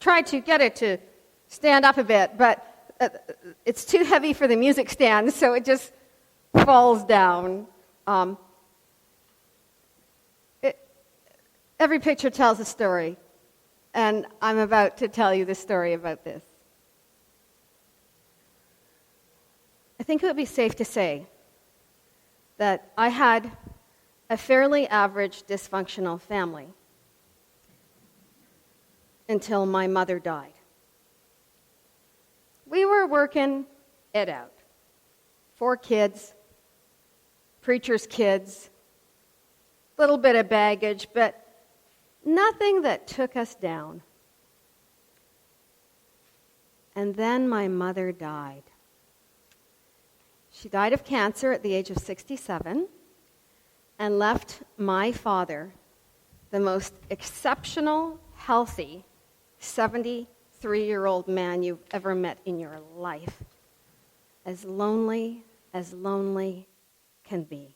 tried to get it to stand up a bit, but it's too heavy for the music stand, so it just falls down. Every picture tells a story, and I'm about to tell you the story about this. I think it would be safe to say that I had a fairly average dysfunctional family until my mother died. We were working it out. 4 kids, preacher's kids, little bit of baggage, but nothing that took us down. And then my mother died. She died of cancer at the age of 67 and left my father, the most exceptional, healthy, 73-year-old man you've ever met in your life, as lonely can be.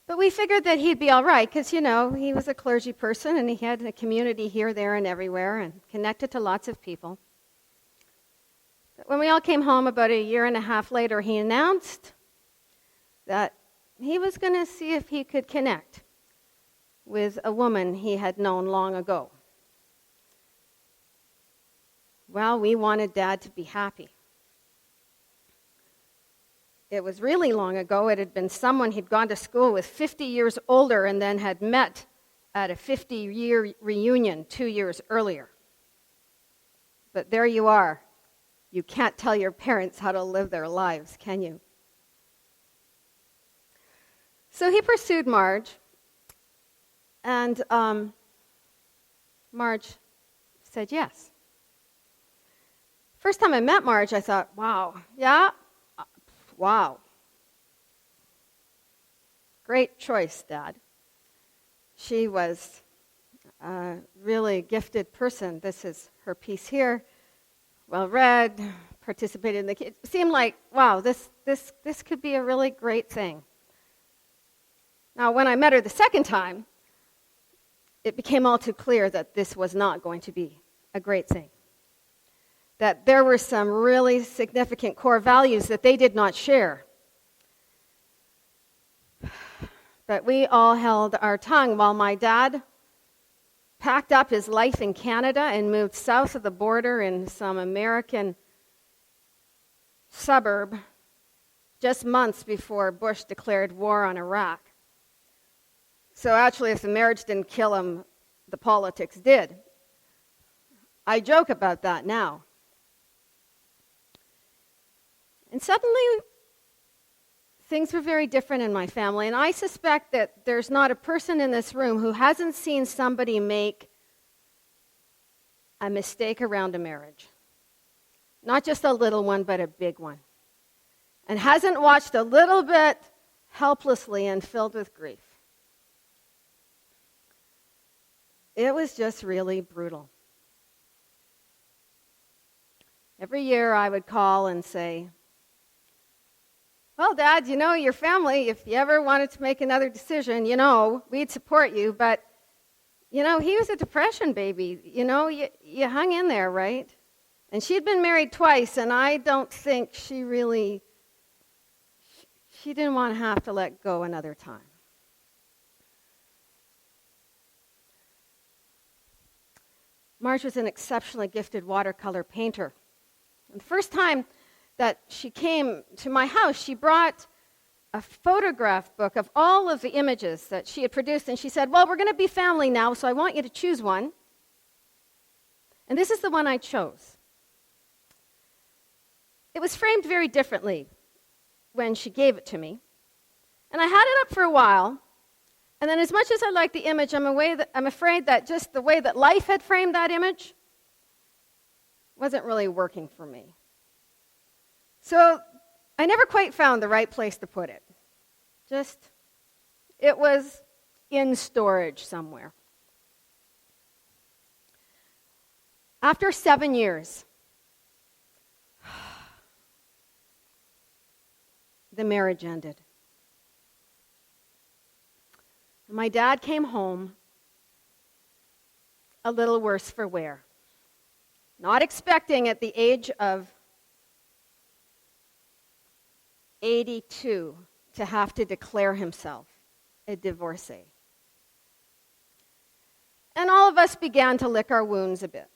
But we figured that he'd be all right because, he was a clergy person and he had a community here, there, and everywhere and connected to lots of people. But when we all came home about a year and a half later, he announced that he was going to see if he could connect with a woman he had known long ago. Well, we wanted Dad to be happy. It was really long ago. It had been someone he'd gone to school with 50 years older and then had met at a 50-year reunion 2 years earlier. But there you are. You can't tell your parents how to live their lives, can you? So he pursued Marge, and Marge said yes. First time I met Marge, I thought, wow, wow. Great choice, Dad. She was a really gifted person. This is her piece here. Well-read, participated in the kids. It seemed like, wow, this could be a really great thing. Now, when I met her the second time, it became all too clear that this was not going to be a great thing. That there were some really significant core values that they did not share. But we all held our tongue while my dad packed up his life in Canada and moved south of the border in some American suburb just months before Bush declared war on Iraq. So actually, if the marriage didn't kill him, the politics did. I joke about that now. And suddenly, things were very different in my family, and I suspect that there's not a person in this room who hasn't seen somebody make a mistake around a marriage. Not just a little one, but a big one. And hasn't watched a little bit helplessly and filled with grief. It was just really brutal. Every year I would call and say, well, Dad, your family, if you ever wanted to make another decision, we'd support you, but, he was a depression baby. You hung in there, right? And she'd been married twice, and I don't think she didn't want to have to let go another time. Marge was an exceptionally gifted watercolor painter. And the first time that she came to my house, she brought a photograph book of all of the images that she had produced, and she said, well, we're going to be family now, so I want you to choose one. And this is the one I chose. It was framed very differently when she gave it to me. And I had it up for a while, and then as much as I liked the image, I'm afraid that just the way that life had framed that image wasn't really working for me. So I never quite found the right place to put it. It was in storage somewhere. After 7 years, the marriage ended. My dad came home a little worse for wear. Not expecting at the age of 82 to have to declare himself a divorcee. And all of us began to lick our wounds a bit.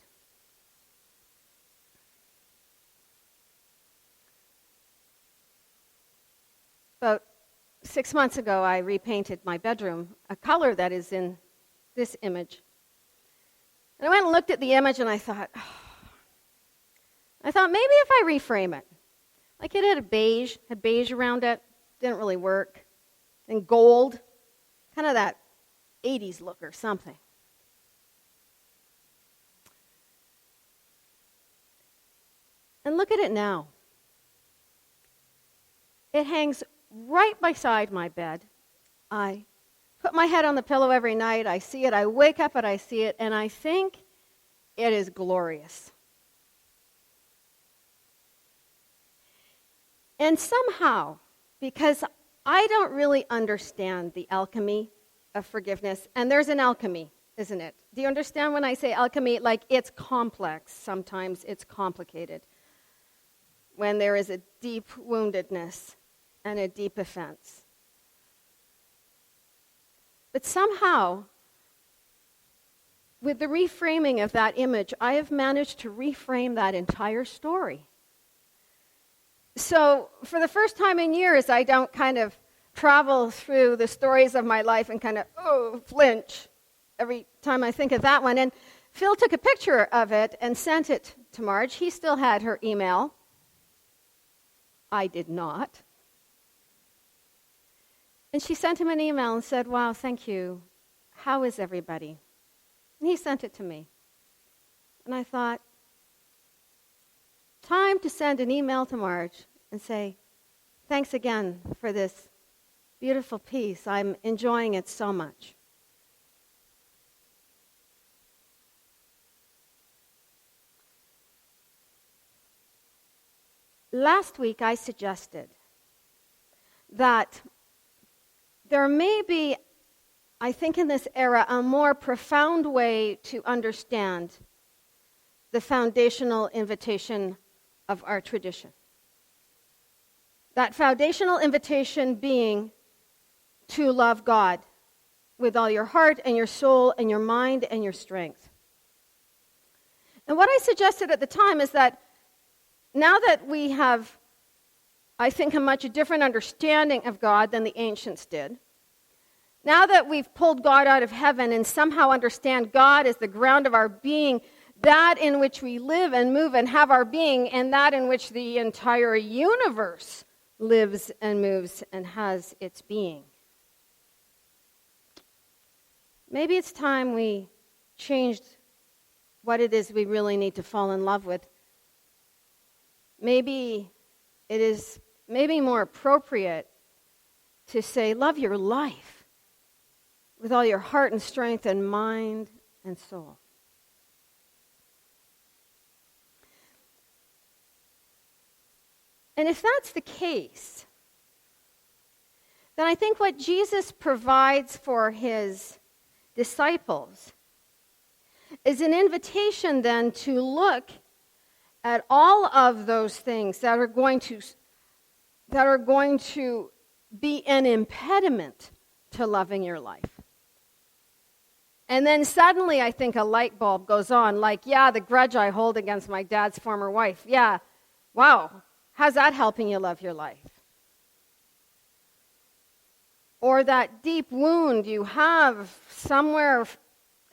About 6 months ago, I repainted my bedroom, a color that is in this image. And I went and looked at the image and I thought maybe if I reframe it. Like it had beige around it, didn't really work. And gold, kind of that 80s look or something. And look at it now. It hangs right beside my bed. I put my head on the pillow every night. I see it. I wake up and I see it. And I think it is glorious. And somehow, because I don't really understand the alchemy of forgiveness, and there's an alchemy, isn't it? Do you understand when I say alchemy? Like it's complex. Sometimes it's complicated. When there is a deep woundedness and a deep offense. But somehow, with the reframing of that image, I have managed to reframe that entire story. So, for the first time in years, I don't kind of travel through the stories of my life and kind of, flinch every time I think of that one. And Phil took a picture of it and sent it to Marge. He still had her email. I did not. And she sent him an email and said, wow, thank you. How is everybody? And he sent it to me. And I thought, time to send an email to Marge and say, thanks again for this beautiful piece. I'm enjoying it so much. Last week I suggested that there may be, I think in this era, a more profound way to understand the foundational invitation of our tradition. That foundational invitation being to love God with all your heart and your soul and your mind and your strength. And what I suggested at the time is that now that we have, I think, a much different understanding of God than the ancients did, now that we've pulled God out of heaven and somehow understand God as the ground of our being, that in which we live and move and have our being, and that in which the entire universe lives and moves and has its being. Maybe it's time we changed what it is we really need to fall in love with. Maybe it is more appropriate to say, love your life with all your heart and strength and mind and soul. And if that's the case, then I think what Jesus provides for his disciples is an invitation then to look at all of those things that are going to be an impediment to loving your life. And then suddenly I think a light bulb goes on, like, yeah, the grudge I hold against my dad's former wife. Yeah, wow, how's that helping you love your life? Or that deep wound you have somewhere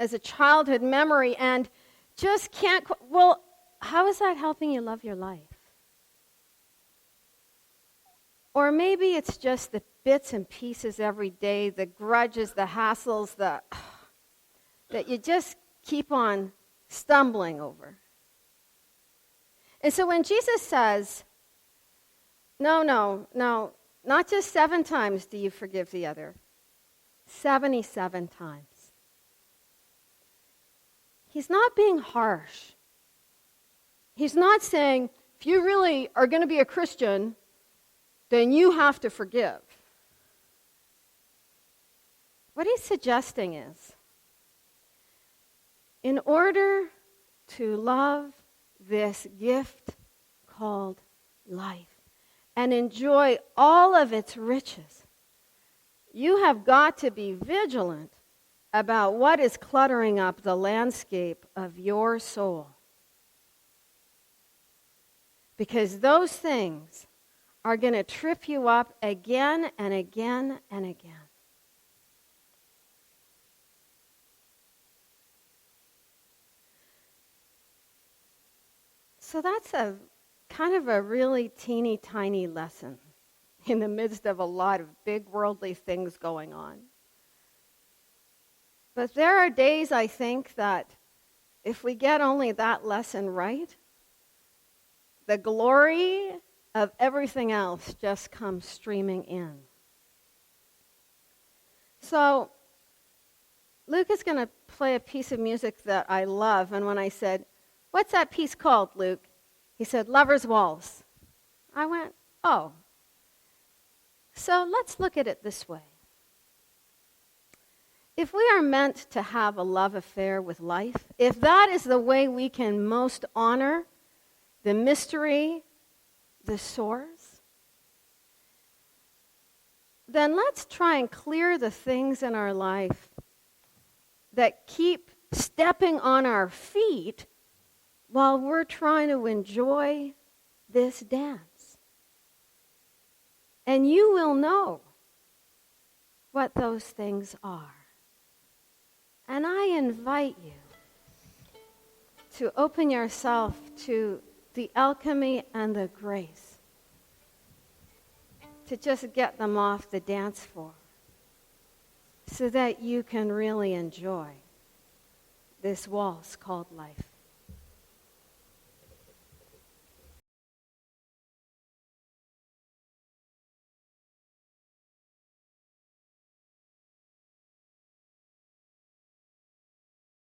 as a childhood memory and just can't, well, how is that helping you love your life? Or maybe it's just the bits and pieces every day, the grudges, the hassles, that you just keep on stumbling over. And so when Jesus says, no, not just 7 times do you forgive the other, 77 times. He's not being harsh. He's not saying, if you really are going to be a Christian, then you have to forgive. What he's suggesting is, in order to love this gift called life and enjoy all of its riches, you have got to be vigilant about what is cluttering up the landscape of your soul. Because those things are going to trip you up again and again and again. So that's a kind of a really teeny tiny lesson in the midst of a lot of big worldly things going on. But there are days, I think, that if we get only that lesson right, the glory of everything else just comes streaming in. So Luke is going to play a piece of music that I love, and when I said, "What's that piece called, Luke?" he said, "Lover's Waltz." I went, "Oh." So let's look at it this way. If we are meant to have a love affair with life, if that is the way we can most honor the mystery, the source, then let's try and clear the things in our life that keep stepping on our feet while we're trying to enjoy this dance. And you will know what those things are. And I invite you to open yourself to the alchemy and the grace to just get them off the dance floor so that you can really enjoy this waltz called life.